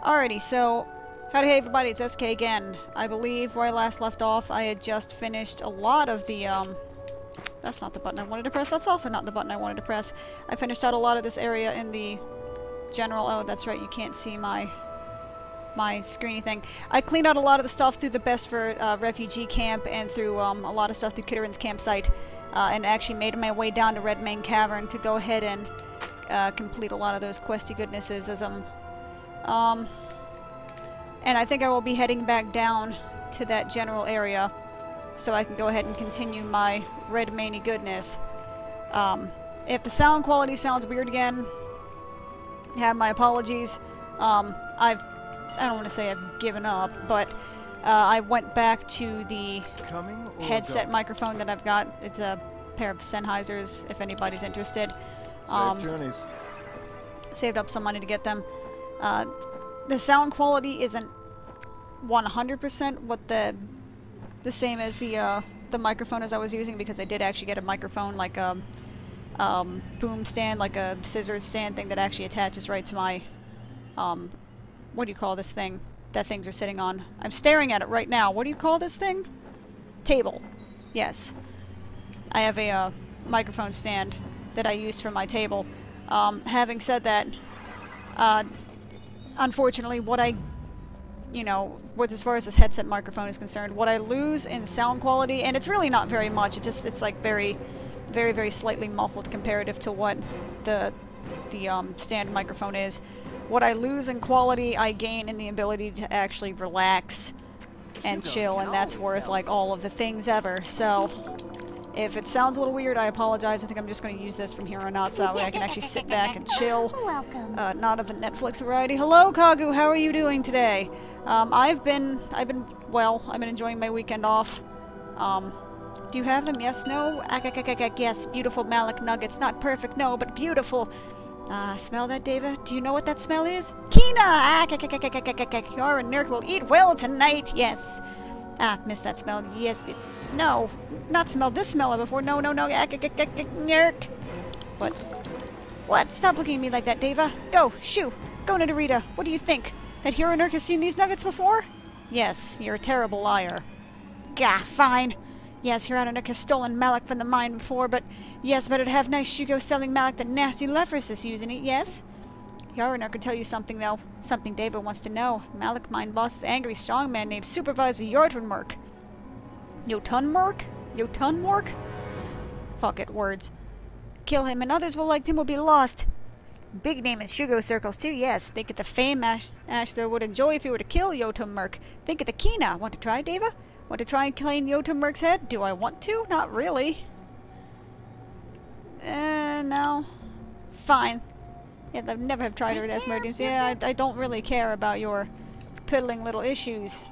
Alrighty, so howdy hey everybody, it's SK again. I believe where I last left off, I had just finished a lot of the, that's not the button I wanted to press, that's also not the button I wanted to press. I finished out a lot of this area in the general, oh that's right, you can't see my screeny thing. I cleaned out a lot of the stuff through the Best for Refugee Camp and through a lot of stuff through Kitteran's campsite, and actually made my way down to Redmane Cavern to go ahead and complete a lot of those questy goodnesses as and I think I will be heading back down to that general area so I can go ahead and continue my Redmane goodness. If the sound quality sounds weird again, have my apologies. I don't want to say I've given up, but I went back to the headset microphone that I've got. It's a pair of Sennheisers, if anybody's interested. Safe journeys. Saved up some money to get them. The sound quality isn't 100% what the same as the microphone as I was using, because I did actually get a microphone, like a boom stand, like a scissors stand thing that actually attaches right to my what do you call this thing that things are sitting on? I'm staring at it right now. What do you call this thing? Table. Yes. I have a microphone stand that I used for my table. Having said that, unfortunately, what I, as far as this headset microphone is concerned, what I lose in sound quality, and it's really not very much, it's like very, very, very slightly muffled comparative to what the stand microphone is. What I lose in quality, I gain in the ability to actually relax and chill, and that's worth, like, all of the things ever. So, if it sounds a little weird, I apologize. I think I'm just going to use this from here on out so that way I can actually sit back and chill. Welcome. Not of the Netflix variety. Hello, Kagu. How are you doing today? I've been enjoying my weekend off. Do you have them? Yes, no? Yes, beautiful Malik nuggets. Not perfect, no, but beautiful. Smell that, Deva? Do you know what that smell is? Kina! You're a nerd will eat well tonight, yes. Missed that smell. Yes, no, not smelled this smell before. No, nerd. What? Stop looking at me like that, Deva. Go, shoo. Go, Nidorita. What do you think? That hero nerd has seen these nuggets before? Yes, you're a terrible liar. Gah, fine. Yes, Hiranurk has stolen Malik from the mine before, but yes, better to have nice Shugo selling Malik than nasty Lephris is using it, yes? Hiranurk could tell you something, though. Something David wants to know. Malik mine boss is angry strongman named Supervisor Jortunmerk. Jotunmerk? Jotunmerk? Fuck it, words. Kill him, and others will like him will be lost. Big name in Shugo circles, too, yes. Think of the fame Ashler would enjoy if he were to kill Jotunmerk. Think of the Kina. Want to try, Deva? Want to try and claim Jotunmerk's head? Do I want to? Not really. No. Fine. Yeah, I've never have tried her at Asmodeus. Yeah, I don't really care about your piddling little issues.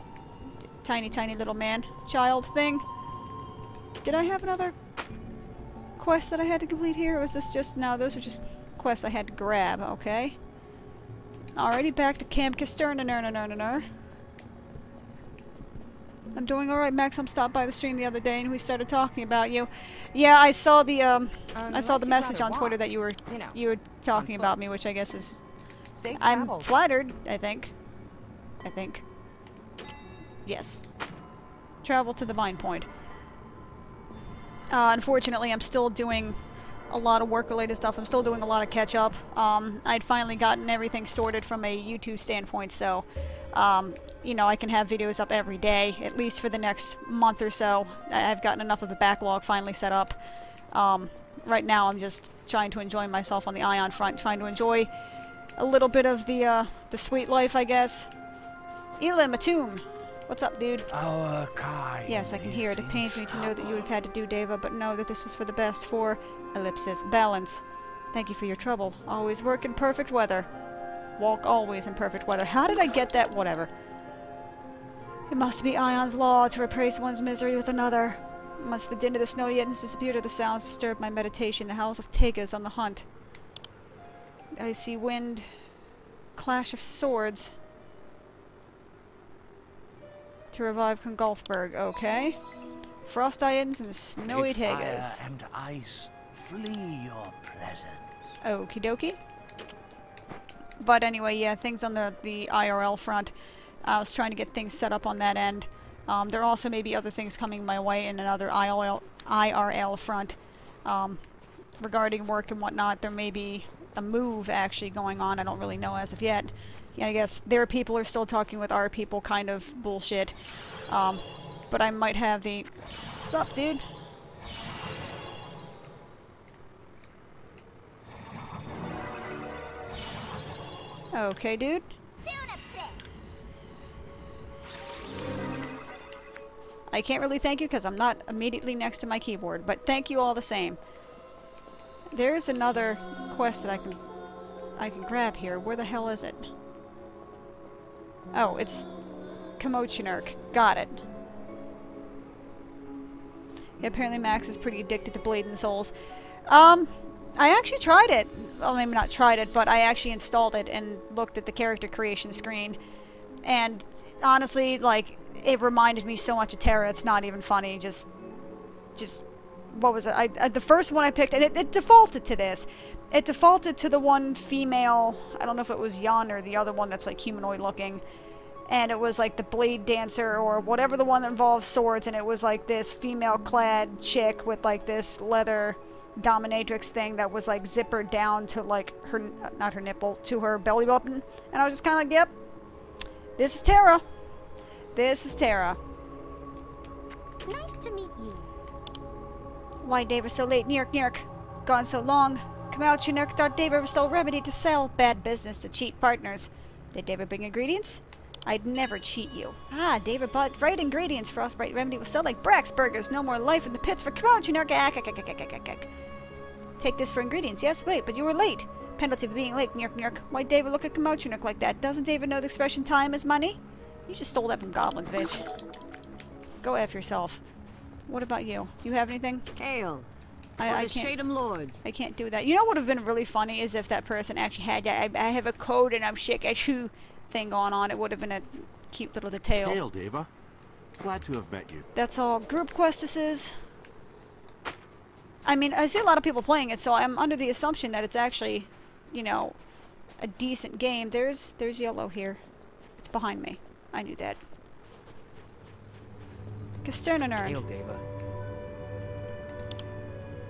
Tiny, tiny little man. Child thing. Did I have another quest that I had to complete here? Or was this just... No, those are just quests I had to grab. Okay. Alrighty, back to Camp Kisterner. I'm doing alright, Max. I'm stopped by the stream the other day and we started talking about you. Yeah, I saw the message on Twitter that you were talking about me, which I guess is... I'm flattered, I think. Yes. Travel to the mine point. Unfortunately, I'm still doing a lot of work-related stuff. I'm still doing a lot of catch-up. I'd finally gotten everything sorted from a YouTube standpoint, so... I can have videos up every day, at least for the next month or so. I've gotten enough of a backlog finally set up. Right now I'm just trying to enjoy myself on the Aion front, trying to enjoy a little bit of the sweet life, I guess. Ela Matum! What's up, dude? Our kind. Yes, I can hear it. It pains me to know that you would have had to do Deva, but know that this was for the best for ellipsis balance. Thank you for your trouble. Always work in perfect weather. Walk always in perfect weather. How did I get that? Whatever. It must be Aion's law to replace one's misery with another. Once the din of the snow yetns disappeared or the sounds disturb my meditation, the howls of Tegas on the hunt. Icy wind. Clash of swords. To revive Kungolfberg. Okay. Frost Ions and snowy Tegas. Fire and ice, flee your presence. Okie dokie. But anyway, yeah, things on the IRL front. I was trying to get things set up on that end. There also may be other things coming my way in another IRL front. Regarding work and whatnot, there may be a move actually going on. I don't really know as of yet. Yeah, I guess their people are still talking with our people, kind of bullshit. But I might have the... Sup, dude? Okay, dude. I can't really thank you because I'm not immediately next to my keyboard, but thank you all the same. There's another quest that I can grab here. Where the hell is it? Oh, it's Kamochinurk. Got it. Yeah, apparently Max is pretty addicted to Blade and Souls. I actually tried it. Well, maybe not tried it, but I actually installed it and looked at the character creation screen. And honestly, like, it reminded me so much of Terra, it's not even funny. Just what was it? The first one I picked, and it defaulted to this. It defaulted to the one female, I don't know if it was Yon or the other one that's like humanoid looking. And it was like the Blade Dancer or whatever, the one that involves swords, and it was like this female-clad chick with like this leather dominatrix thing that was like zippered down to like her, not her nipple, to her belly button. And I was just kind of like, yep, this is Terra. This is Terra. Nice to meet you. Why David so late? Nirk, Nirk. Gone so long. Come out, you Nirk. Thought David was still remedy to sell. Bad business to cheat partners. Did David bring ingredients? I'd never cheat you. Ah, David bought right ingredients. Frostbite remedy will sell like Brax burgers. No more life in the pits for come out, you Nirk. Take this for ingredients. Yes, wait, but you were late. Penalty for being late, Nirk, Nirk. Why David look at Kamochinurk like that? Doesn't David know the expression time is money? You just stole that from goblins, bitch. Go F yourself. What about you? Do you have anything? Aion, I the can't. Shadem Lords. I can't do that. You know what would have been really funny is if that person actually had I have a code and I'm sick at you thing going on. It would have been a cute little detail. Hail, Deva. Glad to have met you. That's all group questesses. I mean, I see a lot of people playing it, so I'm under the assumption that it's actually, you know, a decent game. There's yellow here. It's behind me. I knew that. Kasternanern. Hail, Deva.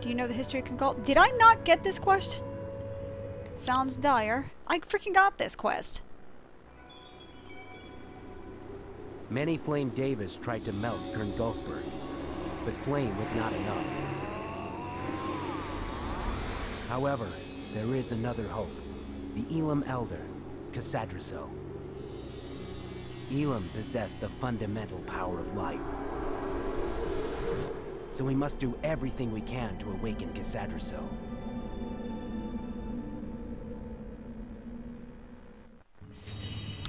Do you know the history of Kongol? Did I not get this quest? Sounds dire. I freaking got this quest. Many Flame Devas tried to melt Kerngulfberg, but flame was not enough. However, there is another hope. The Elam Elder, Casadrasel. Elam possessed the fundamental power of life. So we must do everything we can to awaken Casadrasel.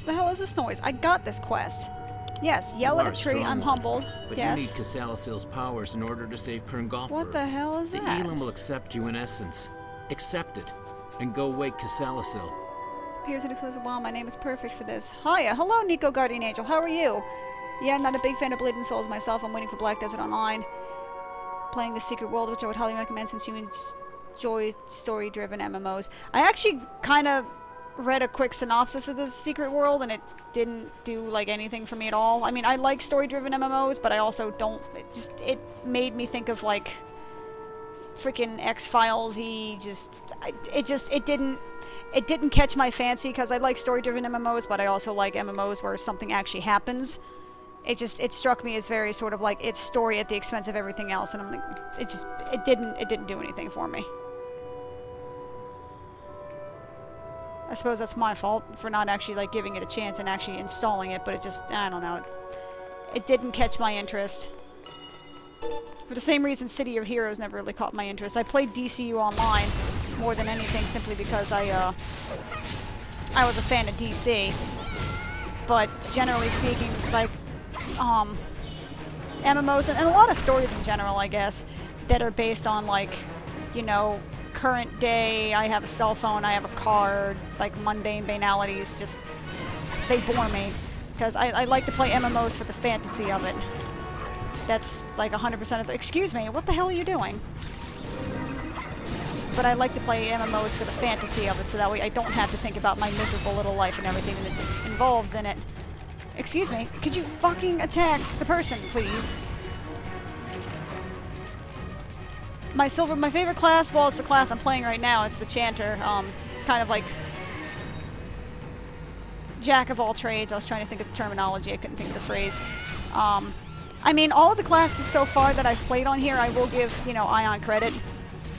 The hell is this noise? I got this quest. Yes, yell at a tree, I'm humbled. But yes. you need Casalisil's powers in order to save Kerngulfberg. What the hell is that? The Elam will accept you in essence. Accept it, and go wake Casalisil. Appears an exclusive wow, my name is perfect for this. Hiya, hello Nico Guardian Angel, how are you? Yeah, I'm not a big fan of Blade and Souls myself. I'm waiting for Black Desert Online. Playing the Secret World, which I would highly recommend since you enjoy story-driven MMOs. I actually kind of read a quick synopsis of this Secret World, and it didn't do like anything for me at all. I mean, I like story-driven MMOs, but I also don't. It made me think of like freaking X-Files-y. It didn't catch my fancy because I like story-driven MMOs, but I also like MMOs where something actually happens. It struck me as very sort of like it's story at the expense of everything else, and I'm like, it didn't do anything for me. I suppose that's my fault for not actually like giving it a chance and actually installing it, but it just, I don't know. It didn't catch my interest. For the same reason City of Heroes never really caught my interest. I played DCU Online more than anything simply because I was a fan of DC. But generally speaking, like, MMOs and a lot of stories in general, I guess, that are based on like, you know, current day, I have a cell phone, I have a car, like mundane banalities, just, they bore me. Because I like to play MMOs for the fantasy of it. That's like 100% of the— excuse me, what the hell are you doing? but I like to play MMOs for the fantasy of it, so that way I don't have to think about my miserable little life and everything that it involves in it. Excuse me, could you fucking attack the person, please? My favorite class, well, it's the class I'm playing right now. It's the Chanter, kind of like jack of all trades. I was trying to think of the terminology. I couldn't think of the phrase. I mean, all of the classes so far that I've played on here, I will give, you know, Aion credit.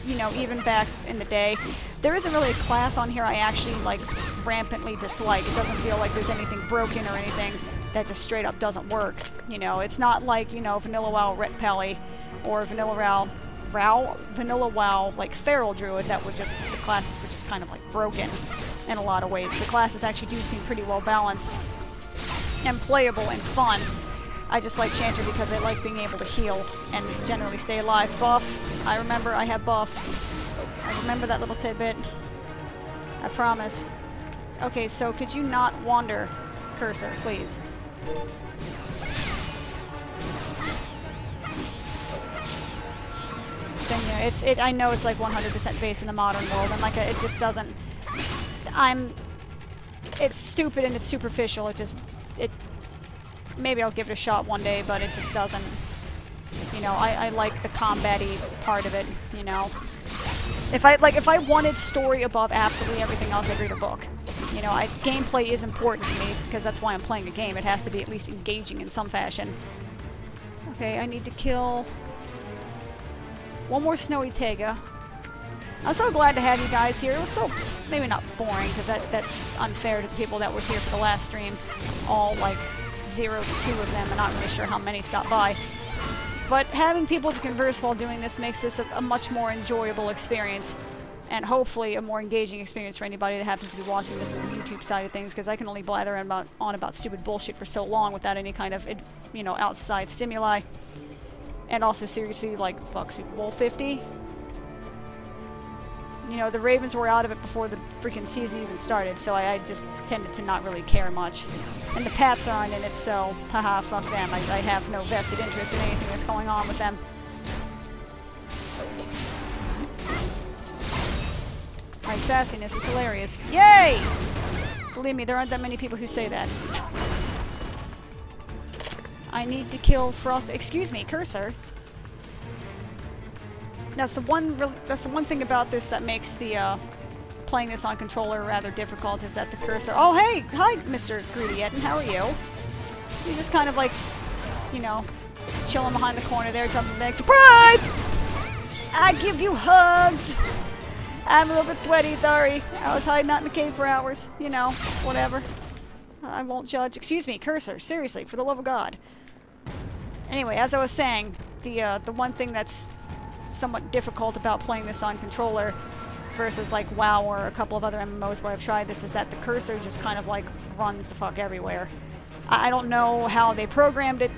You know, even back in the day. There isn't really a class on here I actually, like, rampantly dislike. It doesn't feel like there's anything broken or anything that just straight up doesn't work. You know, it's not like, you know, Vanilla WoW Ret Pally or Vanilla WoW, like, Feral Druid that would just, the classes were just kind of, like, broken in a lot of ways. The classes actually do seem pretty well balanced and playable and fun. I just like Chanter because I like being able to heal and generally stay alive. Buff. I remember I have buffs. I remember that little tidbit. I promise. Okay, so could you not wander, cursor, please? Then yeah, I know it's like 100% based in the modern world, and like it just doesn't. It's stupid and it's superficial. Maybe I'll give it a shot one day, but it just doesn't, you know, I like the combat-y part of it, you know. If I wanted story above absolutely everything else, I'd read a book. You know, gameplay is important to me, because that's why I'm playing a game. It has to be at least engaging in some fashion. Okay, I need to kill one more Snowy Tega. I'm so glad to have you guys here. It was so, maybe not boring, because that's unfair to the people that were here for the last stream. All, like, 0 to 2 of them. I'm not really sure how many stopped by. But having people to converse while doing this makes this a much more enjoyable experience. And hopefully a more engaging experience for anybody that happens to be watching this on the YouTube side of things, because I can only blather on about stupid bullshit for so long without any kind of, you know, outside stimuli. And also, seriously, like, fuck, Super Bowl 50? You know, the Ravens were out of it before the freaking season even started, so I just tended to not really care much. And the Pats aren't in it, so haha, fuck them. I have no vested interest in anything that's going on with them. My sassiness is hilarious. Yay! Believe me, there aren't that many people who say that. I need to kill Frost. Excuse me, cursor. That's the one thing about this that makes the playing this on controller rather difficult, is that the cursor. Oh hey, hi, Mr. Greedy Etten. How are you? You're just kind of like, you know, chilling behind the corner there, jumping back. Surprise! I give you hugs. I'm a little bit sweaty, sorry. I was hiding out in the cave for hours. You know, whatever. I won't judge. Excuse me, cursor. Seriously, for the love of God. Anyway, as I was saying, the one thing that's somewhat difficult about playing this on controller versus like WoW or a couple of other MMOs where I've tried this is that the cursor just kind of like runs the fuck everywhere. I don't know how they programmed it,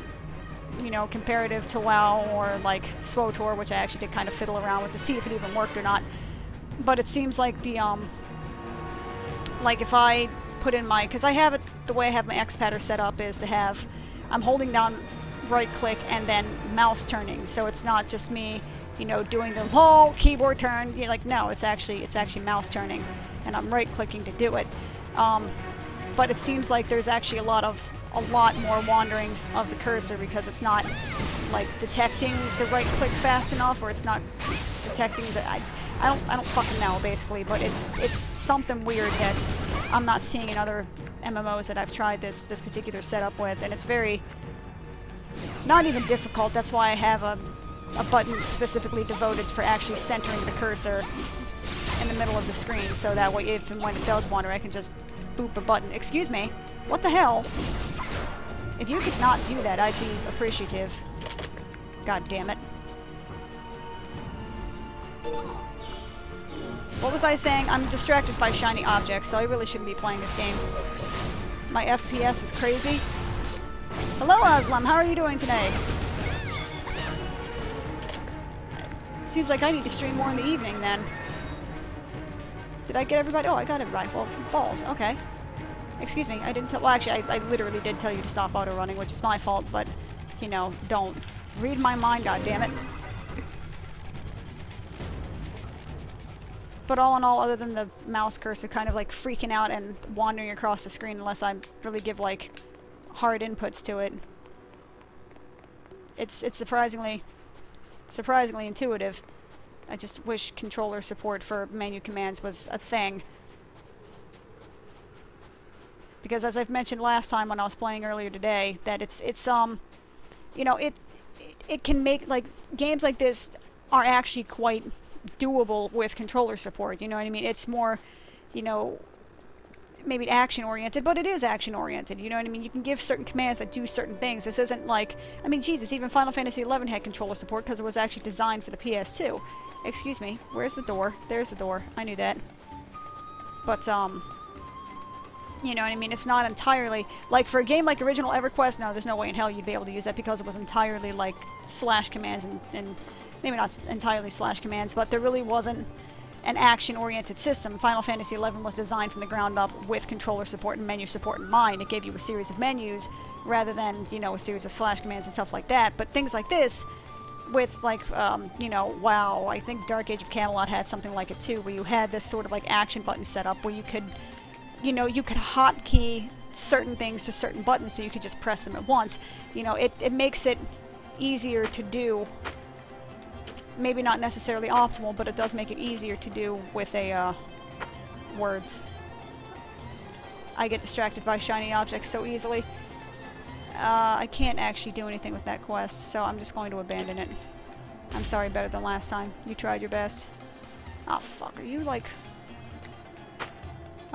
you know, comparative to WoW or like SWTOR, which I actually did kind of fiddle around with to see if it even worked or not. But it seems like the like if I put in my, because I have it, the way I have my X-Patter set up is to have, I'm holding down right click and then mouse turning, so it's not just me, you know, doing the whole keyboard turn. You're like, no, it's actually mouse turning, and I'm right clicking to do it. But it seems like there's actually a lot more wandering of the cursor, because it's not like detecting the right click fast enough, or it's not detecting the, I don't fucking know basically, but it's something weird that I'm not seeing in other MMOs that I've tried this particular setup with, and it's very not even difficult. That's why I have a button specifically devoted for actually centering the cursor in the middle of the screen, so that way if and when it does wander, I can just boop a button. Excuse me, what the hell? If you could not do that, I'd be appreciative. God damn it. What was I saying? I'm distracted by shiny objects, so I really shouldn't be playing this game. My FPS is crazy. Hello, Aslam. How are you doing today? Seems like I need to stream more in the evening, then. Did I get everybody? Oh, I got everybody. Well, balls. Okay. Excuse me. I didn't tell... Well, actually, I literally did tell you to stop auto-running, which is my fault, but, you know, don't. Read my mind, goddammit. But all in all, other than the mouse cursor kind of like freaking out and wandering across the screen unless I really give like hard inputs to it, it's surprisingly intuitive. I just wish controller support for menu commands was a thing. Because as I've mentioned last time when I was playing earlier today, that it's you know, it can make, like, games like this are actually quite doable with controller support, you know what I mean? It's more, you know, maybe action-oriented, but it is action-oriented, you know what I mean? You can give certain commands that do certain things. This isn't like, I mean, Jesus, even Final Fantasy XI had controller support because it was actually designed for the PS2. Excuse me, where's the door? There's the door. I knew that. But, you know what I mean? It's not entirely... Like, for a game like Original EverQuest, no, there's no way in hell you'd be able to use that because it was entirely, like, slash commands and maybe not entirely slash commands, but there really wasn't an action-oriented system. Final Fantasy XI was designed from the ground up with controller support and menu support in mind. It gave you a series of menus rather than, you know, a series of slash commands and stuff like that. But things like this, with, like, you know, WoW, I think Dark Age of Camelot had something like it too, where you had this sort of, like, action button set up where you could... You know, you could hotkey certain things to certain buttons so you could just press them at once. You know, it makes it easier to do. Maybe not necessarily optimal, but it does make it easier to do with a, words. I get distracted by shiny objects so easily. I can't actually do anything with that quest, so I'm just going to abandon it. I'm sorry, better than last time. You tried your best. Oh, fuck, are you, like...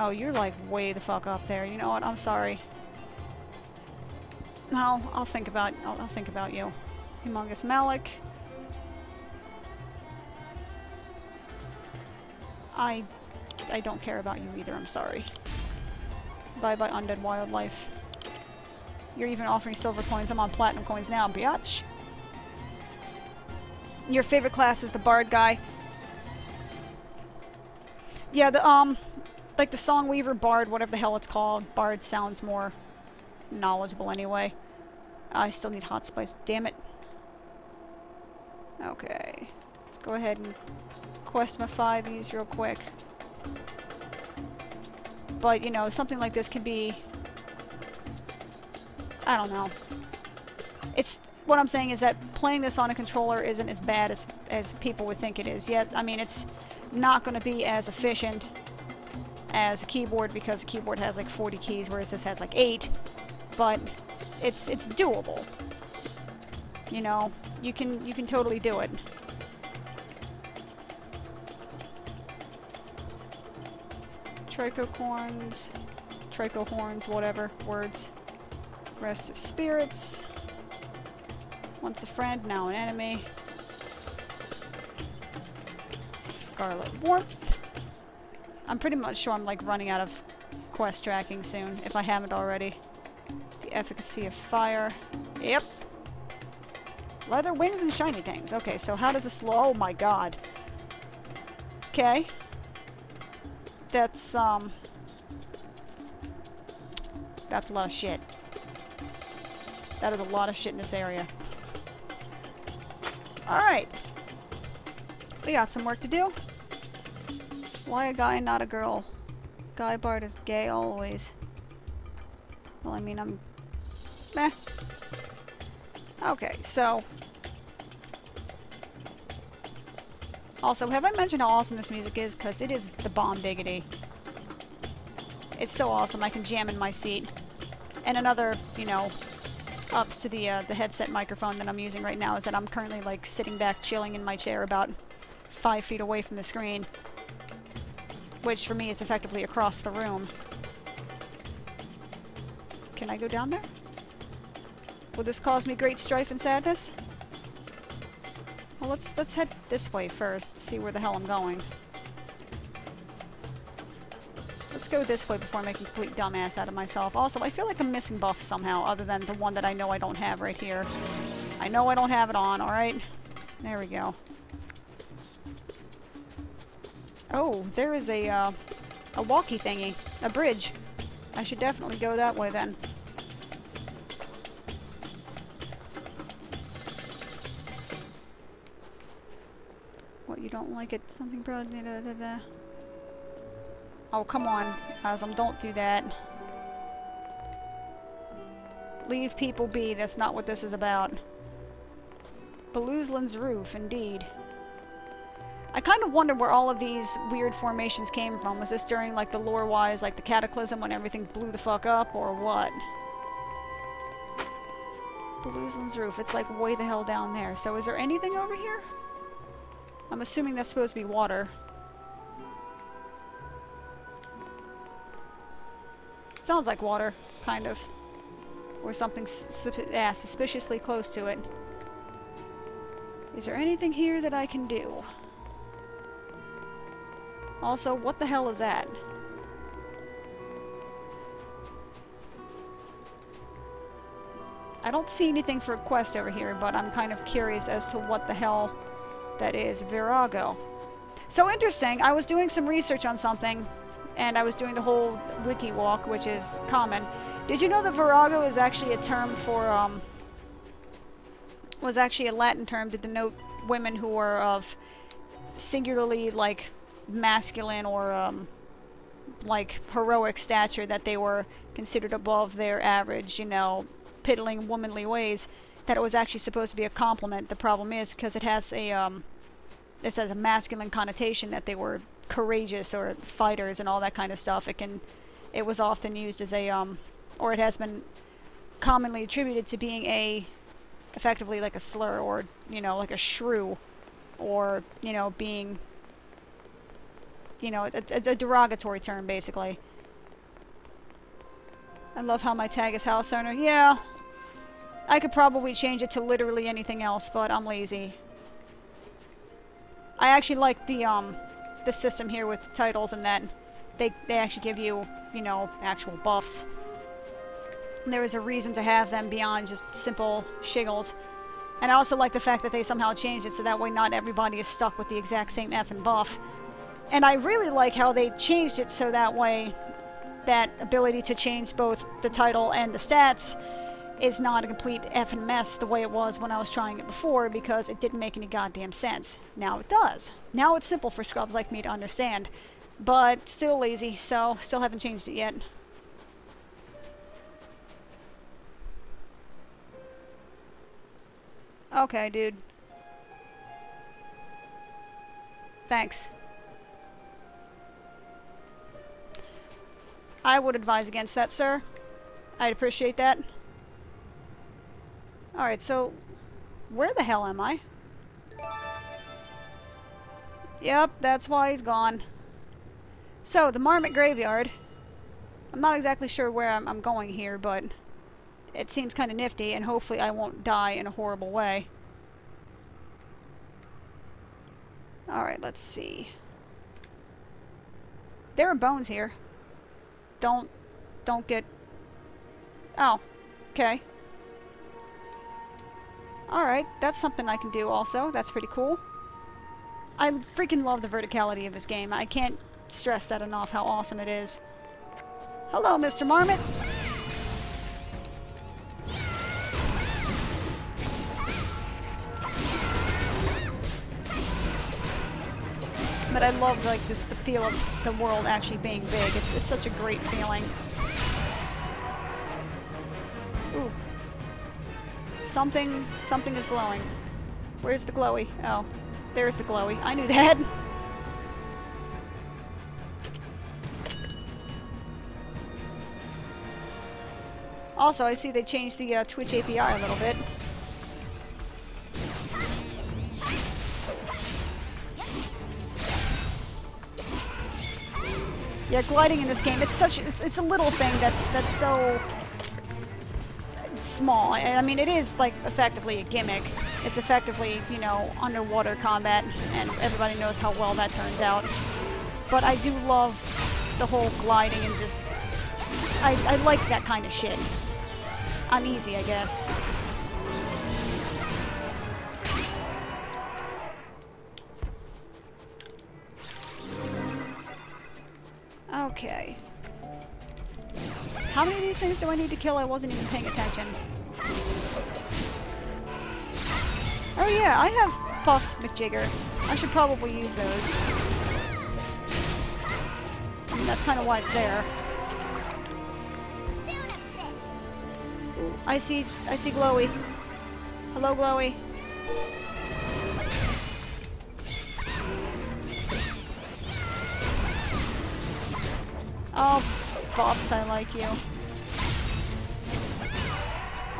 Oh, you're like way the fuck up there. You know what? I'm sorry. No, I'll think about you. Humongous Malik. I don't care about you either. I'm sorry. Bye bye, undead wildlife. You're even offering silver coins. I'm on platinum coins now, biatch. Your favorite class is the bard guy. Yeah, the like the Songweaver Bard, whatever the hell it's called. Bard sounds more knowledgeable anyway. I still need hot spice, damn it. Okay. Let's go ahead and questify these real quick. But, you know, something like this can be... I don't know. It's... What I'm saying is that playing this on a controller isn't as bad as people would think it is. Yet, I mean, it's not going to be as efficient as a keyboard because a keyboard has like 40 keys, whereas this has like 8. But it's doable. You know, you can totally do it. Tricocorns, Tricohorns, whatever words. Rest of spirits. Once a friend, now an enemy. Scarlet Warmth. I'm pretty much sure I'm like running out of quest tracking soon, if I haven't already. The efficacy of fire. Yep. Leather wings and shiny things. Okay, so how does this... Oh my god. Okay. That's a lot of shit. That is a lot of shit in this area. Alright. We got some work to do. Why a guy, not a girl? Guy Bard is gay always. Well, I mean, I'm... meh. Okay, so... Also, have I mentioned how awesome this music is? Because it is the bomb diggity. It's so awesome, I can jam in my seat. And another, you know, ups to the headset microphone that I'm using right now is that I'm currently, like, sitting back chilling in my chair about 5 feet away from the screen. Which, for me, is effectively across the room. Can I go down there? Will this cause me great strife and sadness? Well, let's head this way first, see where the hell I'm going. Let's go this way before I make a complete dumbass out of myself. Also, I feel like I'm missing buffs somehow, other than the one that I know I don't have right here. I know I don't have it on, alright? There we go. Oh, there is a walkie thingy. A bridge. I should definitely go that way then. What, you don't like it? Something probably... Oh, come on, Aslam, don't do that. Leave people be, that's not what this is about. Belusland's roof, indeed. I kind of wonder where all of these weird formations came from. Was this during, like, the lore-wise, like, the Cataclysm when everything blew the fuck up, or what? Belusland's roof, it's, like, way the hell down there. So is there anything over here? I'm assuming that's supposed to be water. Sounds like water, kind of. Or something suspiciously close to it. Is there anything here that I can do? Also, what the hell is that? I don't see anything for a quest over here, but I'm kind of curious as to what the hell that is. Virago. So interesting, I was doing some research on something, and I was doing the whole wiki walk, which is common. Did you know that Virago is actually a term for, was actually a Latin term to denote women who were of singularly, like, masculine or, like, heroic stature, that they were considered above their average, you know, piddling womanly ways, that it was actually supposed to be a compliment. The problem is, because it has a, this has a masculine connotation, that they were courageous or fighters and all that kind of stuff. It was often used as a, or it has been commonly attributed to being a, effectively like a slur, or, you know, like a shrew, or, you know, being, you know, it's a derogatory term, basically. I love how my tag is house owner. Yeah, I could probably change it to literally anything else, but I'm lazy. I actually like the system here with titles, and that they actually give you, you know, actual buffs. And there is a reason to have them beyond just simple shiggles. And I also like the fact that they somehow changed it so that way not everybody is stuck with the exact same effing buff. And I really like how they changed it so that way that ability to change both the title and the stats is not a complete effing mess the way it was when I was trying it before, because it didn't make any goddamn sense. Now it does. Now it's simple for scrubs like me to understand. But still lazy, so still haven't changed it yet. Okay, dude. Thanks. I would advise against that, sir. I'd appreciate that. Alright, so where the hell am I? Yep, that's why he's gone. So, the Marmot Graveyard. I'm not exactly sure where I'm going here, but it seems kind of nifty, and hopefully I won't die in a horrible way. Alright, let's see. There are bones here. Don't get... Oh, okay. Alright, that's something I can do also. That's pretty cool. I freaking love the verticality of this game. I can't stress that enough, how awesome it is. Hello, Mr. Marmot! But I love, like, just the feel of the world actually being big. It's such a great feeling. Ooh. Something is glowing. Where's the glowy? Oh, there's the glowy. I knew that. Also, I see they changed the Twitch API a little bit. Yeah, gliding in this game, it's a little thing that's so small. I mean, it is, like, effectively a gimmick. It's effectively, you know, underwater combat, and everybody knows how well that turns out. But I do love the whole gliding and just... I like that kind of shit. I'm easy, I guess. Okay. How many of these things do I need to kill? I wasn't even paying attention. Oh yeah, I have Puffs McJigger. I should probably use those. that's kind of why it's there. I see Glowy. Hello, Glowy. Oh, Buffs, I like you.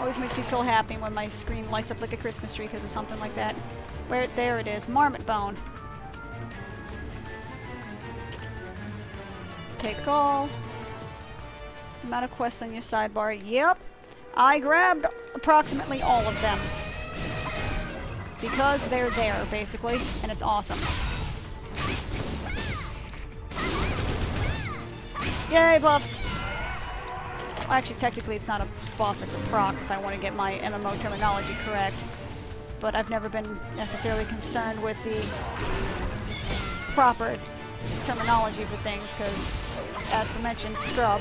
Always makes me feel happy when my screen lights up like a Christmas tree because of something like that. There it is. Marmot Bone. Take all. Amount of quests on your sidebar. Yep. I grabbed approximately all of them. Because they're there, basically. And it's awesome. Yay, buffs! Well, actually, technically it's not a buff, it's a proc if I want to get my MMO terminology correct. But I've never been necessarily concerned with the proper terminology for things, because, as mentioned, scrub.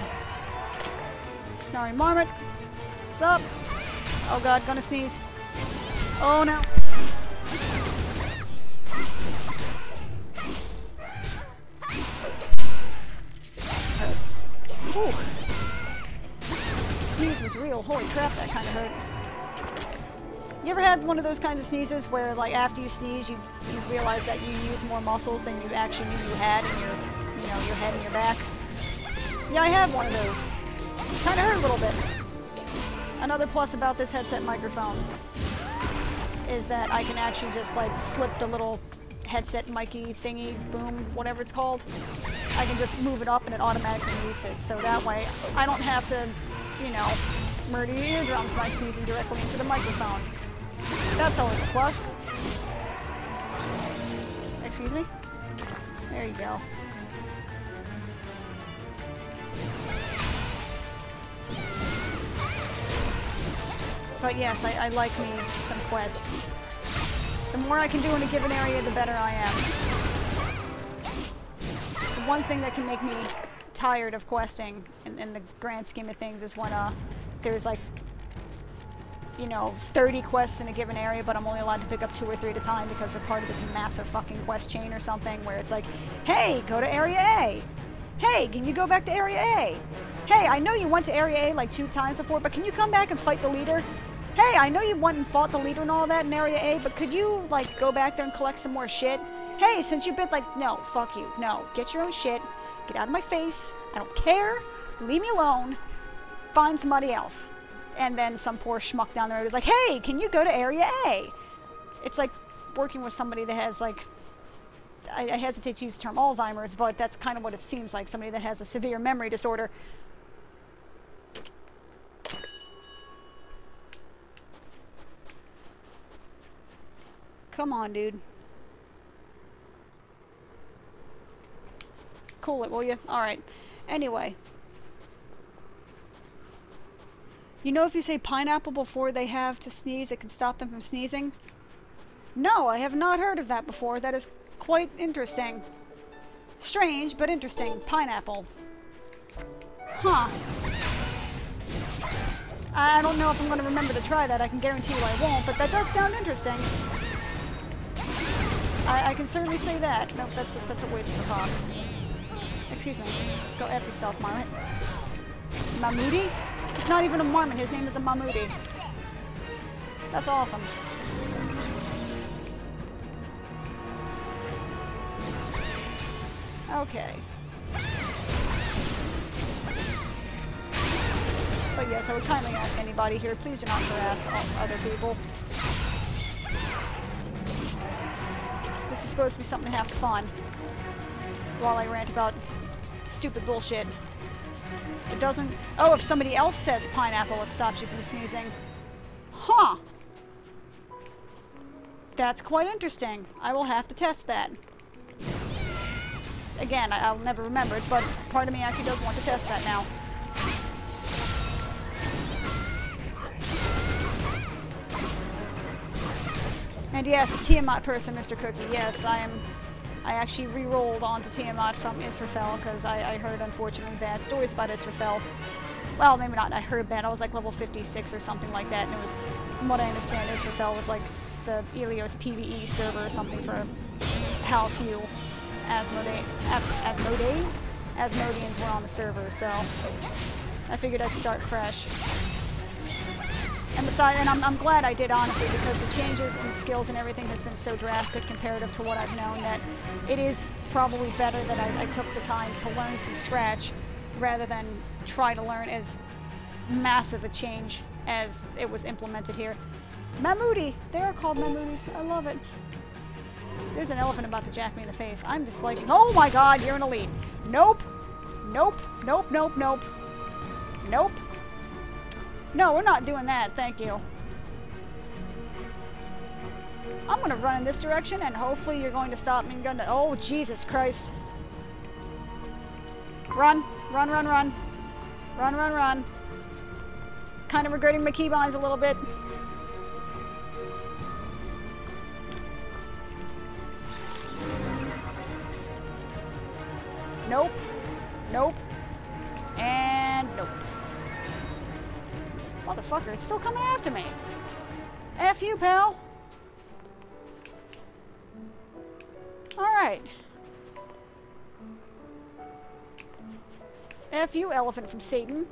Snarry Marmot. What's up? Oh god, gonna sneeze. Oh no. Ooh. Sneeze was real. Holy crap, that kind of hurt. You ever had one of those kinds of sneezes where, like, after you sneeze, you realize that you used more muscles than you actually knew you had in your, your head and your back? Yeah, I had one of those. Kind of hurt a little bit. Another plus about this headset microphone is that I can actually just, like, slip the little headset micy thingy, boom, whatever it's called. I can just move it up and it automatically mutes it. So that way, I don't have to, murder your eardrums by sneezing directly into the microphone. That's always a plus. Excuse me? There you go. But yes, I like me some quests. The more I can do in a given area, the better I am. The one thing that can make me tired of questing in the grand scheme of things is when there's like 30 quests in a given area, but I'm only allowed to pick up 2 or 3 at a time because they're part of this massive fucking quest chain or something where it's like, hey, go to area A. Hey, can you go back to area A? Hey, I know you went to area A like 2 times before, but can you come back and fight the leader? Hey, I know you went and fought the leader and all that in area A, but could you, like, go back there and collect some more shit? Hey, since you've been, like, no, fuck you. No, get your own shit. Get out of my face. I don't care. Leave me alone. Find somebody else. And then some poor schmuck down the road is like, hey, can you go to area A? It's like working with somebody that has, like, I hesitate to use the term Alzheimer's, but that's kind of what it seems like. Somebody that has a severe memory disorder. Come on, dude. Cool it, will you? Alright. Anyway. You know if you say pineapple before they have to sneeze, it can stop them from sneezing? No, I have not heard of that before. That is quite interesting. Strange, but interesting. Pineapple. Huh. I don't know if I'm going to remember to try that. I can guarantee you I won't, but that does sound interesting. I can certainly say that. Nope, that's a waste of a pop. Excuse me. Go F yourself, Marmot. Mahmoudi? It's not even a Marmot. His name is a Mahmoudi. That's awesome. Okay. But yes, I would kindly ask anybody here, please do not harass other people. This is supposed to be something to have fun while I rant about stupid bullshit. It doesn't... Oh, if somebody else says pineapple, it stops you from sneezing. Huh. That's quite interesting. I will have to test that. Again, I'll never remember it, but part of me actually does want to test that now. And yes, a Tiamat person, Mr. Cookie. Yes, I actually re-rolled onto Tiamat from Israfel because I heard, unfortunately, bad stories about Israfel. Well, maybe not I heard bad. I was like level 56 or something like that, and it was, from what I understand, Israfel was like the Elios PvE server or something for how few Asmodees. Asmodeans were on the server, so I figured I'd start fresh. And besides, and I'm glad I did, honestly, because the changes in skills and everything has been so drastic comparative to what I've known that it is probably better that I took the time to learn from scratch rather than try to learn as massive a change as it was implemented here. Mammooty! They are called Mammooties. I love it. There's an elephant about to jack me in the face. I'm disliking. Oh my god, you're an elite. Nope. Nope. Nope, nope, nope. Nope. No, we're not doing that. Thank you. I'm gonna run in this direction and hopefully you're going to stop me and go to. Oh, Jesus Christ. Run. Run, run, run. Run, run, run. Kind of regretting my keybinds a little bit. Nope. Nope. And nope. Motherfucker, it's still coming after me. F you, pal. Alright. F you, elephant from Satan.